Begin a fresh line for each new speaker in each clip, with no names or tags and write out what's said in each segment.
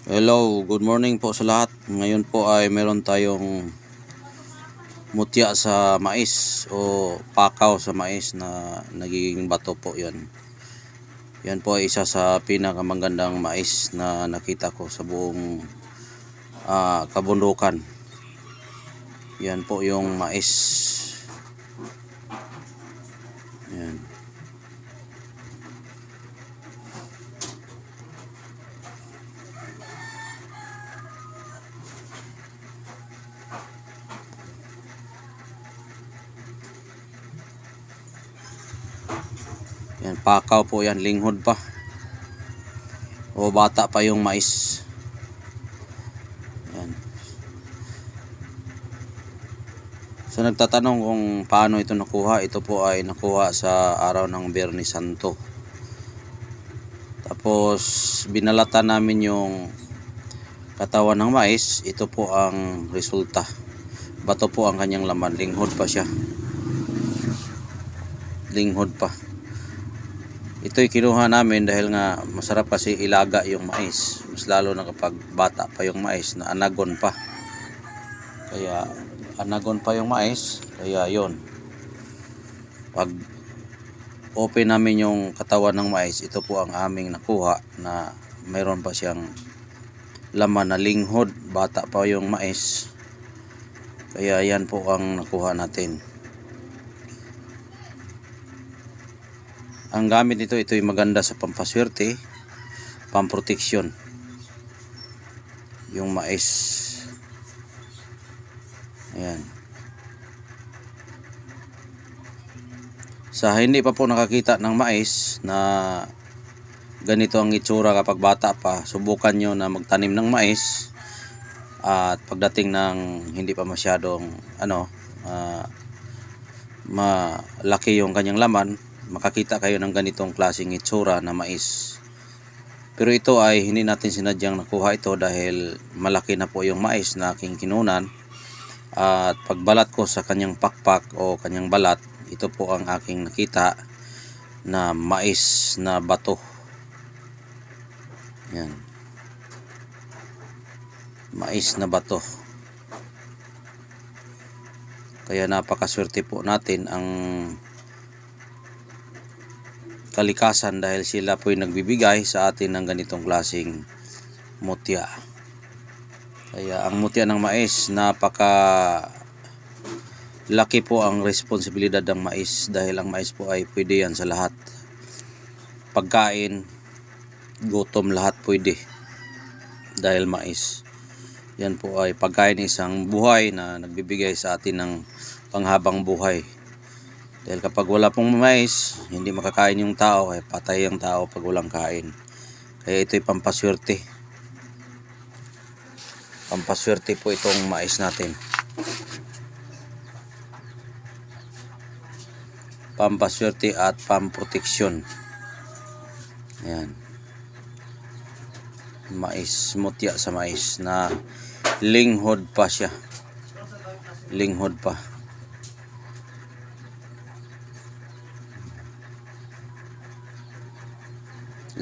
Hello, good morning po sa lahat. Ngayon po ay meron tayong mutya sa mais o pakaw sa mais na nagiging bato po yan. Yan po ay isa sa pinakamagandang mais na nakita ko sa buong kabundukan. Yan po yung mais. Yan. Yan, pakaw po yan, linghod pa. O bata pa yung mais. Yan. So nagtatanong kung paano ito nakuha. Ito po ay nakuha sa araw ng Biyernes Santo. Tapos binalatan namin yung katawan ng mais. Ito po ang resulta. Bato po ang kanyang laman. Linghod pa siya. Linghod pa. Ito'y kinuha namin dahil nga masarap kasi ilaga yung mais. Mas lalo na kapag bata pa yung mais na anagon pa. Kaya anagon pa yung mais. Kaya yon. Pag open namin yung katawan ng mais, ito po ang aming nakuha na mayroon pa siyang laman na linghod. Bata pa yung mais. Kaya yan po ang nakuha natin. Ang gamit nito, ito'y maganda sa pampaswerte, pamproteksyon. Yung mais. Ayan. Sa hindi pa po nakakita ng mais na ganito ang itsura kapag bata pa, subukan nyo na magtanim ng mais. At pagdating ng hindi pa masyadong malaki yung kanyang laman, makakita kayo ng ganitong klaseng itsura na mais. Pero ito ay hindi natin sinadyang nakuha ito dahil malaki na po yung mais na aking kinunan. At pagbalat ko sa kanyang pakpak o kanyang balat, ito po ang aking nakita na mais na bato. Yan. Mais na bato. Kaya napakaswerte po natin ang kalikasan dahil sila po'y nagbibigay sa atin ng ganitong klaseng mutya. Kaya ang mutya ng mais, napaka laki po ang responsibilidad ng mais dahil ang mais po ay pwede yan sa lahat. Pagkain, gutom, lahat pwede dahil mais. Yan po ay pagkain isang buhay na nagbibigay sa atin ng panghabang buhay. Dahil kapag wala pong mais, hindi makakain yung tao, kaya patay ang tao pag walang kain. Kaya ito'y pampaswerte. Pampaswerte po itong mais natin. Pampaswerte at pamproteksyon. Ayan. Mais, mutya sa mais na linghod pa siya. Linghod pa.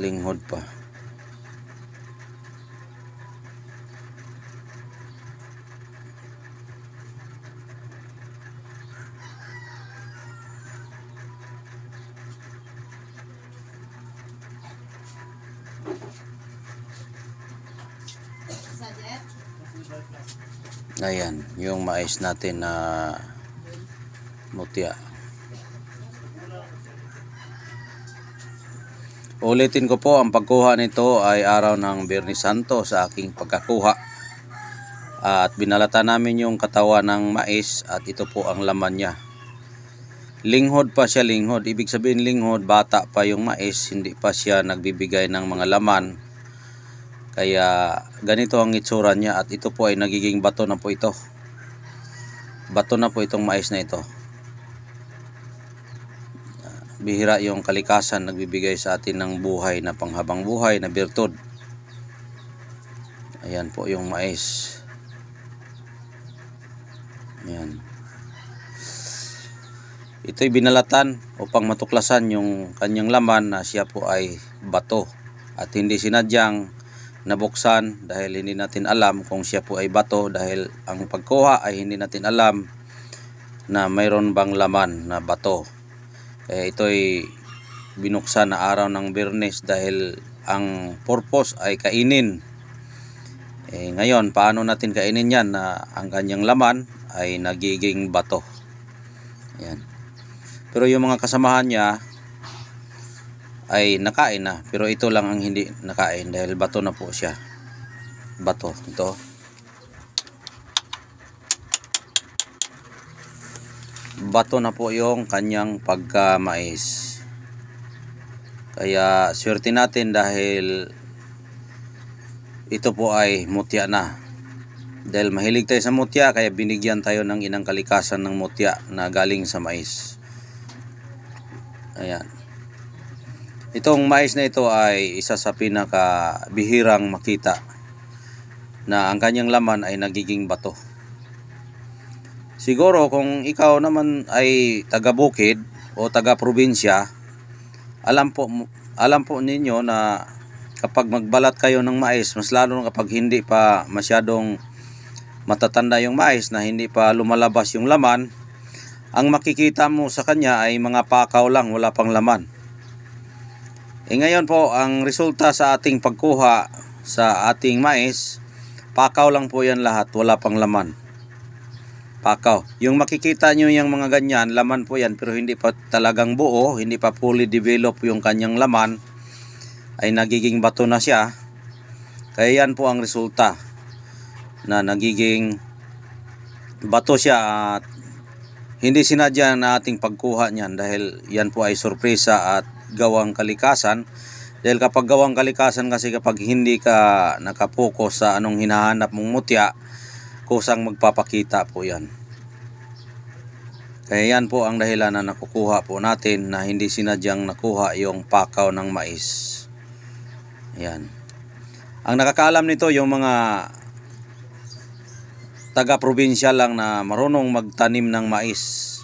Linghod pa. Ayan, yung mais natin na mutya. Ulitin ko po, ang pagkuha nito ay araw ng Biyernes Santo sa aking pagkakuha. At binalatan namin yung katawan ng mais at ito po ang laman niya. Linghod pa siya, linghod. Ibig sabihin linghod, bata pa yung mais, hindi pa siya nagbibigay ng mga laman. Kaya ganito ang itsura niya at ito po ay nagiging bato na po ito. Bato na po itong mais na ito. Bihira yung kalikasan nagbibigay sa atin ng buhay na panghabang buhay na birtud. Ayan po yung mais. Ayan. Ito'y binalatan upang matuklasan yung kanyang laman na siya po ay bato at hindi sinadyang nabuksan dahil hindi natin alam kung siya po ay bato, dahil ang pagkuha ay hindi natin alam na mayroon bang laman na bato. Kaya ito ay binuksan na araw ng Biyernes dahil ang purpose ay kainin. Ngayon, paano natin kainin yan na ang kanyang laman ay nagiging bato? Ayan. Pero yung mga kasamahan niya ay nakain na, pero ito lang ang hindi nakain dahil bato na po siya. Bato ito. Bato na po yung kanyang pagka-mais. Kaya swerte natin dahil ito po ay mutya na. Dahil mahilig tayo sa mutya, kaya binigyan tayo ng inang kalikasan ng mutya na galing sa mais. Ayan. Itong mais na ito ay isa sa pinakabihirang makita na ang kanyang laman ay nagiging bato. Siguro kung ikaw naman ay taga-bukid o taga-probinsya, alam po ninyo na kapag magbalat kayo ng mais, mas lalo na kapag hindi pa masyadong matatanda yung mais na hindi pa lumalabas yung laman, ang makikita mo sa kanya ay mga pakaw lang, wala pang laman. Ngayon po, ang resulta sa ating pagkuha sa ating mais, pakaw lang po yan lahat, wala pang laman. Pakaw. Yung makikita nyo yung mga ganyan, laman po yan, pero hindi pa talagang buo, hindi pa fully develop yung kanyang laman, ay nagiging bato na siya. Kaya yan po ang resulta na nagiging bato siya at hindi sinadya na ating pagkuha niyan, dahil yan po ay sorpresa at gawang kalikasan. Dahil kapag gawang kalikasan kasi, kapag hindi ka nakapokus sa anong hinahanap mong mutya, kusang magpapakita po yan. Kaya yan po ang dahilan na nakukuha po natin na hindi sinadyang nakuha yung pakaw ng mais. Ayan. Ang nakakaalam nito yung mga taga-probinsya lang na marunong magtanim ng mais.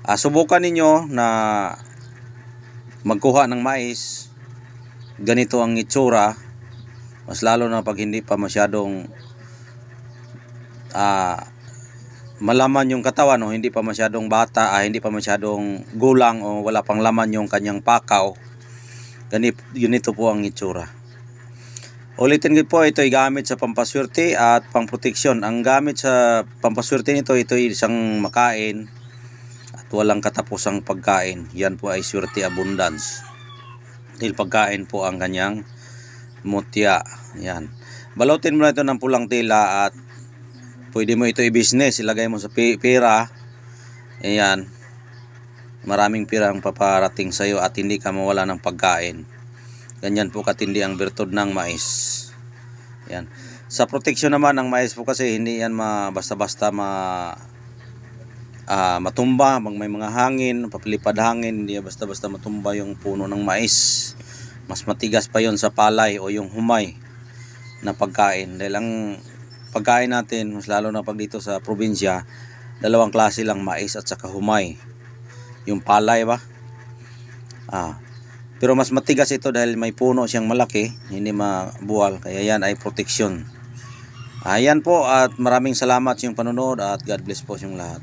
Subukan ninyo na magkuha ng mais. Ganito ang itsura. Mas lalo na pag hindi pa masyadong malaman yung katawan, o hindi pa masyadong bata, hindi pa masyadong gulang, o wala pang laman yung kanyang pakaw. Ganito po ang itsura. Ulitin ko po, ito ay gamit sa pampaswerte at pamproteksyon. Ang gamit sa pampaswerte nito, ito ay isang makain at walang katapusang pagkain. Yan po ay swerte abundance. Dahil pagkain po ang kanyang mutya. Yan. Balutin mo na ito ng pulang tela at pwede mo ito i-business. Ilagay mo sa pera. Ayan. Maraming pera ang paparating sa iyo at hindi ka mawala ng pagkain. Ganyan po katindi ang bertud ng mais. Yan. Sa proteksyon naman ng mais po kasi, hindi yan basta-basta matumba. May mga hangin, papilipad hangin, hindi basta-basta matumba yung puno ng mais. Mas matigas pa yon sa palay o yung humay na pagkain. Dahil ang pagkain natin, mas lalo na pag dito sa probinsya, dalawang klase lang, mais at saka humay. Yung palay ba? Pero mas matigas ito dahil may puno siyang malaki, hindi mabuwal. Kaya yan ay proteksyon. Ayan po, at maraming salamat sa inyong panonood at God bless po sa inyong lahat.